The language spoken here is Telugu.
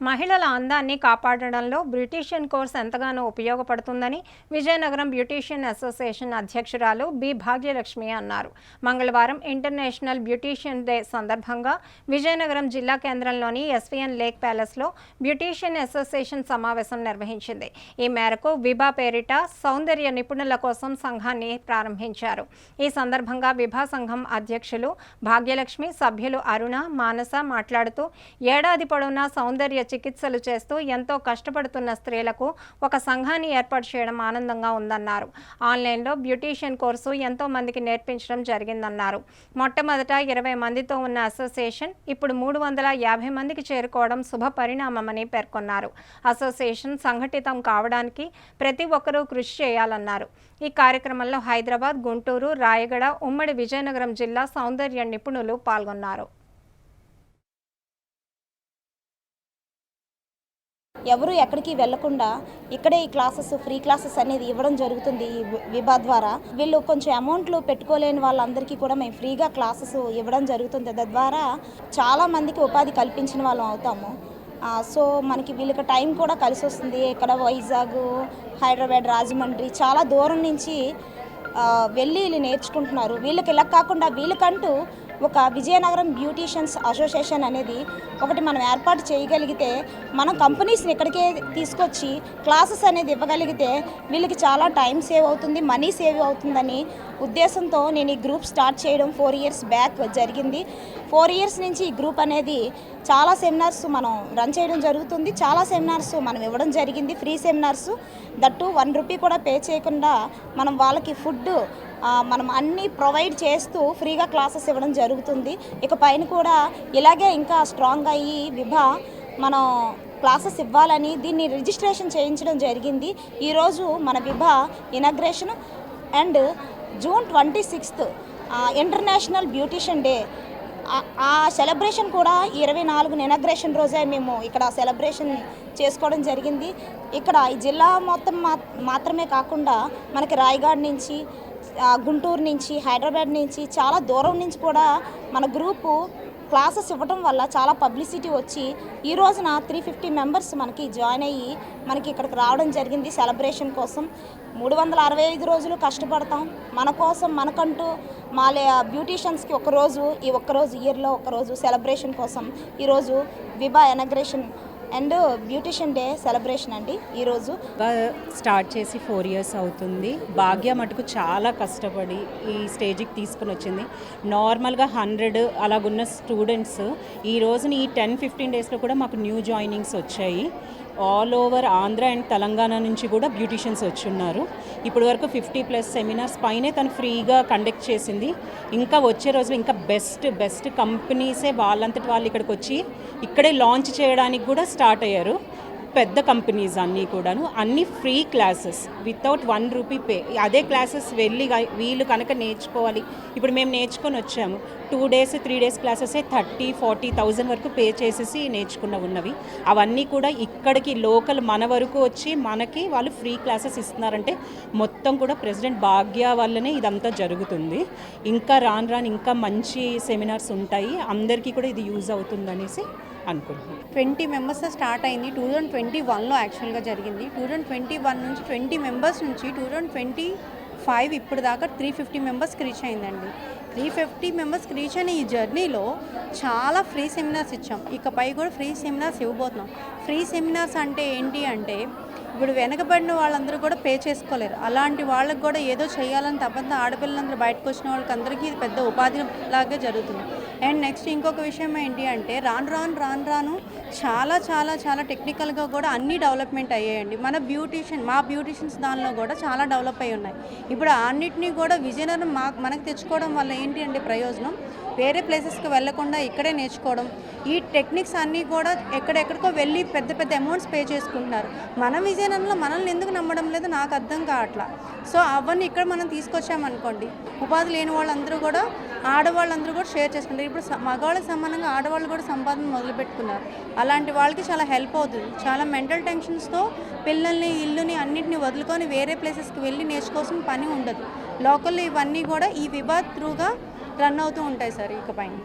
మహిళల అందాన్ని కాపాడడంలో బ్యూటీషియన్ కోర్స్ ఎంతగానో ఉపయోగపడుతుందని విజయనగరం బ్యూటీషియన్ అసోసియేషన్ అధ్యక్షురాలు బి భాగ్యలక్ష్మి అన్నారు. మంగళవారం ఇంటర్నేషనల్ బ్యూటీషియన్ డే సందర్భంగా విజయనగరం జిల్లా కేంద్రంలోని ఎస్వీఎన్ లేక్ ప్యాలెస్లో బ్యూటీషియన్ అసోసియేషన్ సమావేశం నిర్వహించింది. ఈ మేరకు విభా పేరిట సౌందర్య నిపుణుల కోసం సంఘాన్ని ప్రారంభించారు. ఈ సందర్భంగా విభా సంఘం అధ్యక్షులు భాగ్యలక్ష్మి, సభ్యులు అరుణ, మానస మాట్లాడుతూ ఏడాది పొడవునా సౌందర్య చికిత్సలు చేస్తూ ఎంతో కష్టపడుతున్న స్త్రీలకు ఒక సంఘాన్ని ఏర్పాటు చేయడం ఆనందంగా ఉందన్నారు. ఆన్లైన్లో బ్యూటీషియన్ కోర్సు ఎంతో మందికి నేర్పించడం జరిగిందన్నారు. మొట్టమొదట 20 మందితో ఉన్న అసోసియేషన్ ఇప్పుడు 350 మందికి చేరుకోవడం శుభ పరిణామమని పేర్కొన్నారు. అసోసియేషన్ సంఘటితం కావడానికి ప్రతి ఒక్కరూ కృషి చేయాలన్నారు. ఈ కార్యక్రమంలో హైదరాబాద్, గుంటూరు, రాయగడ, ఉమ్మడి విజయనగరం జిల్లా సౌందర్య నిపుణులు పాల్గొన్నారు. ఎవరు ఎక్కడికి వెళ్లకుండా ఇక్కడే ఈ క్లాసెస్, ఫ్రీ క్లాసెస్ అనేది ఇవ్వడం జరుగుతుంది. ఈ విభా ద్వారా వీళ్ళు కొంచెం అమౌంట్లు పెట్టుకోలేని వాళ్ళందరికీ కూడా మేము ఫ్రీగా క్లాసెస్ ఇవ్వడం జరుగుతుంది. తద్వారా చాలా మందికి ఉపాధి కల్పించిన వాళ్ళం అవుతాము. సో మనకి వీళ్ళకి టైం కూడా కలిసి వస్తుంది. ఇక్కడ వైజాగ్, హైదరాబాద్, రాజమండ్రి చాలా దూరం నుంచి వెళ్ళి వీళ్ళు నేర్చుకుంటున్నారు. వీళ్ళకి ఇలా కాకుండా వీళ్ళకంటూ ఒక విజయనగరం బ్యూటీషియన్స్ అసోసియేషన్ అనేది ఒకటి మనం ఏర్పాటు చేయగలిగితే, మనం కంపెనీస్ని ఇక్కడికే తీసుకొచ్చి క్లాసెస్ అనేది ఇవ్వగలిగితే వీళ్ళకి చాలా టైం సేవ్ అవుతుంది, మనీ సేవ్ అవుతుందని ఉద్దేశంతో నేను ఈ గ్రూప్ స్టార్ట్ చేయడం 4 years బ్యాక్ జరిగింది. 4 years నుంచి ఈ గ్రూప్ అనేది చాలా సెమినార్స్ మనం రన్ చేయడం జరుగుతుంది. చాలా సెమినార్స్ మనం ఇవ్వడం జరిగింది, ఫ్రీ సెమినార్స్. దట్టు 1 రూపీ కూడా పే చేయకుండా మనం వాళ్ళకి ఫుడ్ మనం అన్నీ ప్రొవైడ్ చేస్తూ ఫ్రీగా క్లాసెస్ ఇవ్వడం జరుగుతుంది. ఇక పైన కూడా ఇలాగే ఇంకా స్ట్రాంగ్ అయ్యి విభా మనం క్లాసెస్ ఇవ్వాలని దీన్ని రిజిస్ట్రేషన్ చేయించడం జరిగింది. ఈరోజు మన Vibha inauguration and June 26th international beautician day. ఆ సెలబ్రేషన్ కూడా 24 ఇనాగ్రేషన్ రోజే మేము ఇక్కడ సెలబ్రేషన్ చేసుకోవడం జరిగింది. ఇక్కడ ఈ జిల్లా మొత్తం మాత్రమే కాకుండా మనకి రాయగఢ్ నుంచి, గుంటూరు నుంచి, హైదరాబాద్ నుంచి చాలా దూరం నుంచి కూడా మన గ్రూపు క్లాసెస్ ఇవ్వడం వల్ల చాలా పబ్లిసిటీ వచ్చి ఈ రోజున 350 మెంబర్స్ మనకి జాయిన్ అయ్యి మనకి ఇక్కడికి రావడం జరిగింది సెలబ్రేషన్ కోసం. 365 రోజులు కష్టపడతాం మన కోసం, మనకంటూ మా బ్యూటీషియన్స్కి ఈ ఒక్కరోజు ఇయర్లో ఒకరోజు సెలబ్రేషన్ కోసం ఈరోజు Vibha inauguration and beautician day celebration అండి. ఈరోజు స్టార్ట్ చేసి 4 years అవుతుంది. భాగ్య మటుకు చాలా కష్టపడి ఈ స్టేజ్కి తీసుకుని వచ్చింది. నార్మల్గా 100 అలాగున్న స్టూడెంట్స్ ఈ రోజున ఈ 10-15 డేస్లో కూడా మాకు న్యూ జాయినింగ్స్ వచ్చాయి. All over Andhra and Telangana నుంచి కూడా బ్యూటీషియన్స్ వచ్చున్నారు. ఇప్పటి వరకు 50+ సెమినార్స్ పైనే తను ఫ్రీగా కండక్ట్ చేసింది. ఇంకా వచ్చే రోజులు ఇంకా బెస్ట్ కంపెనీసే వాళ్ళంతటి వాళ్ళు ఇక్కడికి వచ్చి ఇక్కడే లాంచ్ చేయడానికి కూడా స్టార్ట్ అయ్యారు. పెద్ద కంపెనీస్ అన్నీ free classes without 1 rupee pay. అదే క్లాసెస్ వెళ్ళి వీళ్ళు కనుక నేర్చుకోవాలి. ఇప్పుడు మేము నేర్చుకొని వచ్చాము. 2 days 3 days క్లాసెసే 30,000-40,000 వరకు పే చేసేసి ఉన్నవి. అవన్నీ కూడా ఇక్కడికి లోకల్ మన వరకు వచ్చి మనకి వాళ్ళు ఫ్రీ క్లాసెస్ ఇస్తున్నారంటే మొత్తం కూడా ప్రెసిడెంట్ భాగ్య వల్లనే ఇదంతా జరుగుతుంది. ఇంకా రాను ఇంకా మంచి సెమినార్స్ ఉంటాయి. అందరికీ కూడా ఇది యూజ్ అవుతుందనేసి అనుకుంటున్నాను. 20 మెంబర్స్తో స్టార్ట్ అయింది. 2021లో యాక్చువల్గా జరిగింది. 2021 నుంచి 20 మెంబర్స్ నుంచి 2025 ఇప్పుడు దాకా 350 మెంబర్స్కి రీచ్ అయిందండి. 350 మెంబర్స్కి రీచ్ అయిన ఈ జర్నీలో చాలా ఫ్రీ సెమినార్స్ ఇచ్చాం. ఇకపై కూడా ఫ్రీ సెమినార్స్ ఇవ్వబోతున్నాం. ఫ్రీ సెమినార్స్ అంటే ఏంటి అంటే, ఇప్పుడు వెనకబడిన వాళ్ళందరూ కూడా పే చేసుకోలేరు. అలాంటి వాళ్ళకి కూడా ఏదో చేయాలని తప్పంత ఆడపిల్లలందరూ బయటకు వచ్చిన వాళ్ళకి అందరికీ ఇది పెద్ద ఉపాధి లాగా జరుగుతుంది. అండ్ నెక్స్ట్ ఇంకొక విషయం ఏంటి అంటే, రాను చాలా టెక్నికల్గా కూడా అన్నీ డెవలప్మెంట్ అయ్యాయండి. మా బ్యూటీషియన్స్ దానిలో కూడా చాలా డెవలప్ అయ్యి ఉన్నాయి. ఇప్పుడు అన్నిటినీ కూడా విజయనగరం మనకు తెచ్చుకోవడం వల్ల ఏంటి అంటే ప్రయోజనం, వేరే ప్లేసెస్కి వెళ్లకుండా ఇక్కడే నేర్చుకోవడం. ఈ టెక్నిక్స్ అన్నీ కూడా ఎక్కడెక్కడికో వెళ్ళి పెద్ద అమౌంట్స్ పే చేసుకుంటున్నారు. మన విజయనగరంలో మనల్ని ఎందుకు నమ్మడం లేదు నాకు అర్థం కావట్లా. సో అవన్నీ ఇక్కడ మనం తీసుకొచ్చామనుకోండి, ఉపాధి లేని వాళ్ళందరూ కూడా, ఆడవాళ్ళందరూ కూడా షేర్ చేసుకుంటారు. ఇప్పుడు మగవాళ్ళకి సమానంగా ఆడవాళ్ళు కూడా సంపాదన మొదలుపెట్టుకున్నారు. అలాంటి వాళ్ళకి చాలా హెల్ప్ అవుతుంది. చాలా మెంటల్ టెన్షన్స్తో పిల్లల్ని, ఇల్లుని అన్నింటినీ వదులుకొని వేరే ప్లేసెస్కి వెళ్ళి నేర్చుకోవాల్సిన పని ఉండదు. లోకల్లో ఇవన్నీ కూడా ఈ విభా త్రూగా రన్ అవుతూ ఉంటాయి సార్ ఇకపైన.